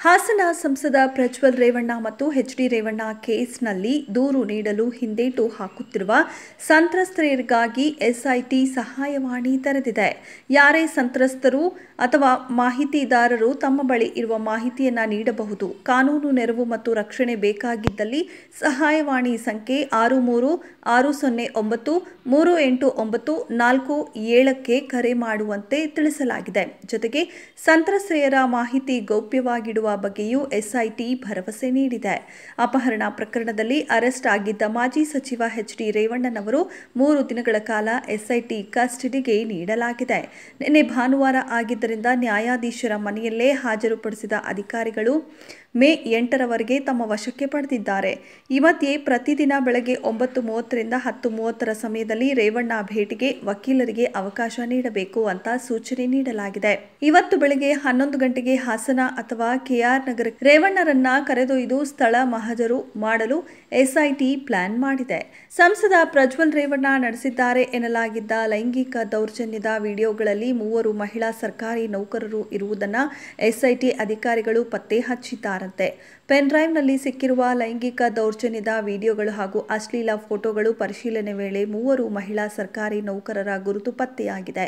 ಹಾಸನ ಸಂಸದ ಪ್ರಜ್ವಲ್ ರೇವಣ್ಣ ಮತ್ತು ಎಚ್.ಡಿ. ರೇವಣ್ಣ ಕೇಸ್ನಲ್ಲಿ ದೂರು ನೀಡಲು ಹಿಂದೇಟು ಹಾಕುತ್ತಿರುವ ಸಂತ್ರಸ್ತೆಯರಿಗಾಗಿ ಎಸ್ಐಟಿ ಸಹಾಯವಾಣಿ ತೆರೆದಿದೆ. ಯಾರೇ ಸಂತ್ರಸ್ತರು ಅಥವಾ ಮಾಹಿತಿದಾರರು ತಮ್ಮ ಬಳಿ ಇರುವ ಮಾಹಿತಿಯನ್ನು ನೀಡಬಹುದು. ಕಾನೂನು ನೆರವು ಮತ್ತು ರಕ್ಷಣೆ ಬೇಕಾಗಿದ್ದಲ್ಲಿ ಸಹಾಯವಾಣಿ ಸಂಖ್ಯೆ 633609389447ಕ್ಕೆ ಕರೆ ಮಾಡುವಂತೆ ತಿಳಿಸಲಾಗಿದೆ. ಜೊತೆಗೆ ಸಂತ್ರಸ್ತೆಯರ ಮಾಹಿತಿ ಗೌಪ್ಯವಾಗಿಡುವ ಬಗ್ಗೆಯೂ ಎಸ್ಐಟಿ ಭರವಸೆ ನೀಡಿದೆ. ಅಪಹರಣ ಪ್ರಕರಣದಲ್ಲಿ ಅರೆಸ್ಟ್ ಆಗಿದ್ದ ಮಾಜಿ ಸಚಿವ ಎಚ್.ಡಿ. ರೇವಣ್ಣನವರು 3 ದಿನಗಳ ಕಾಲ ಎಸ್ಐಟಿ ಕಸ್ಟಡಿಗೆ ನೀಡಲಾಗಿದೆ. ನಿನ್ನೆ ಭಾನುವಾರ ಆಗಿದ್ದರಿಂದ ನ್ಯಾಯಾಧೀಶರ ಮನೆಯಲ್ಲೇ ಹಾಜರುಪಡಿಸಿದ ಅಧಿಕಾರಿಗಳು ಮೇ 8ರವರೆಗೆ ತಮ್ಮ ವಶಕ್ಕೆ ಪಡೆದಿದ್ದಾರೆ. ಈ ಮಧ್ಯೆ ಪ್ರತಿದಿನ ಬೆಳಗ್ಗೆ 9:30 ರಿಂದ 10:30 ಸಮಯದಲ್ಲಿ ರೇವಣ್ಣ ಭೇಟಿಗೆ ವಕೀಲರಿಗೆ ಅವಕಾಶ ನೀಡಬೇಕು ಅಂತ ಸೂಚನೆ ನೀಡಲಾಗಿದೆ. ಇವತ್ತು ಬೆಳಗ್ಗೆ 11 ಗಂಟೆಗೆ ಹಾಸನ ಅಥವಾ ಕೆಆರ್ ನಗರಕ್ಕೆ ರೇವಣ್ಣರನ್ನ ಕರೆದೊಯ್ದು ಸ್ಥಳ ಮಹಜರು ಮಾಡಲು ಎಸ್ಐಟಿ ಪ್ಲಾನ್ ಮಾಡಿದೆ. ಸಂಸದ ಪ್ರಜ್ವಲ್ ರೇವಣ್ಣ ನಡೆಸಿದ್ದಾರೆ ಎನ್ನಲಾಗಿದ್ದ ಲೈಂಗಿಕ ದೌರ್ಜನ್ಯದ ವಿಡಿಯೋಗಳಲ್ಲಿ 3 ಮಹಿಳಾ ಸರ್ಕಾರಿ ನೌಕರರು ಇರುವುದನ್ನು ಎಸ್ಐಟಿ ಅಧಿಕಾರಿಗಳು ಪತ್ತೆ ಹಚ್ಚಿದ್ದಾರಂತೆ. ಪೆನ್ ಡ್ರೈವ್ನಲ್ಲಿ ಸಿಕ್ಕಿರುವ ಲೈಂಗಿಕ ದೌರ್ಜನ್ಯದ ವಿಡಿಯೋಗಳು ಹಾಗೂ ಅಶ್ಲೀಲ ಫೋಟೋಗಳು ಪರಿಶೀಲನೆ ವೇಳೆ 3 ಮಹಿಳಾ ಸರ್ಕಾರಿ ನೌಕರರ ಗುರುತು ಪತ್ತೆಯಾಗಿದೆ.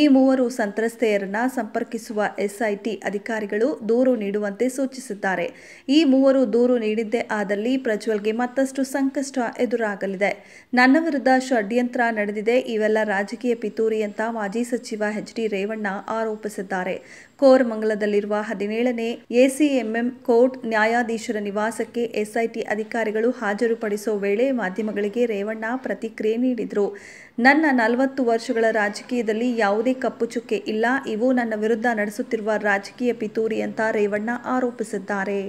ಈ 3 ಸಂತ್ರಸ್ತೆಯರನ್ನ ಸಂಪರ್ಕಿಸುವ ಎಸ್ಐಟಿ ಅಧಿಕಾರಿಗಳು ದೂರು ನೀಡುವಂತೆ ಸೂಚಿಸಿದ್ದಾರೆ. ಈ 3 ದೂರು ನೀಡಿದ್ದೇ ಆದಲ್ಲಿ ಪ್ರಜ್ವಲ್ಗೆ ಮತ್ತಷ್ಟು ಸಂಕಷ್ಟ ಎದುರಾಗಲಿದೆ. ನನ್ನ ವಿರುದ್ಧ ಷಡ್ಯಂತ್ರ ನಡೆದಿದೆ, ಇವೆಲ್ಲ ರಾಜಕೀಯ ಪಿತೂರಿ ಅಂತ ಮಾಜಿ ಸಚಿವ ಎಚ್.ಡಿ. ರೇವಣ್ಣ ಆರೋಪಿಸಿದ್ದಾರೆ. ಕೋರಮಂಗಲದಲ್ಲಿರುವ 17ನೇ ಎಸಿಎಂಎಂ ಕೋರ್ಟ್ ನ್ಯಾಯಾಧೀಶರ ನಿವಾಸಕ್ಕೆ ಎಸ್ಐಟಿ ಅಧಿಕಾರಿಗಳು ಹಾಜರುಪಡಿಸುವ ವೇಳೆ ಮಾಧ್ಯಮಗಳಿಗೆ ರೇವಣ್ಣ ಪ್ರತಿಕ್ರಿಯೆ ನೀಡಿದರು. ನನ್ನ 40 ವರ್ಷಗಳ ರಾಜಕೀಯದಲ್ಲಿ ಯಾವುದೇ ಕಪ್ಪು ಚುಕ್ಕೆ ಇಲ್ಲ. ಇವು ನನ್ನ ವಿರುದ್ಧ ನಡೆಸುತ್ತಿರುವ ರಾಜಕೀಯ ಪಿತೂರಿ ಅಂತ ರೇವಣ್ಣ ಆರೋಪಿಸಿದ್ದಾರೆ.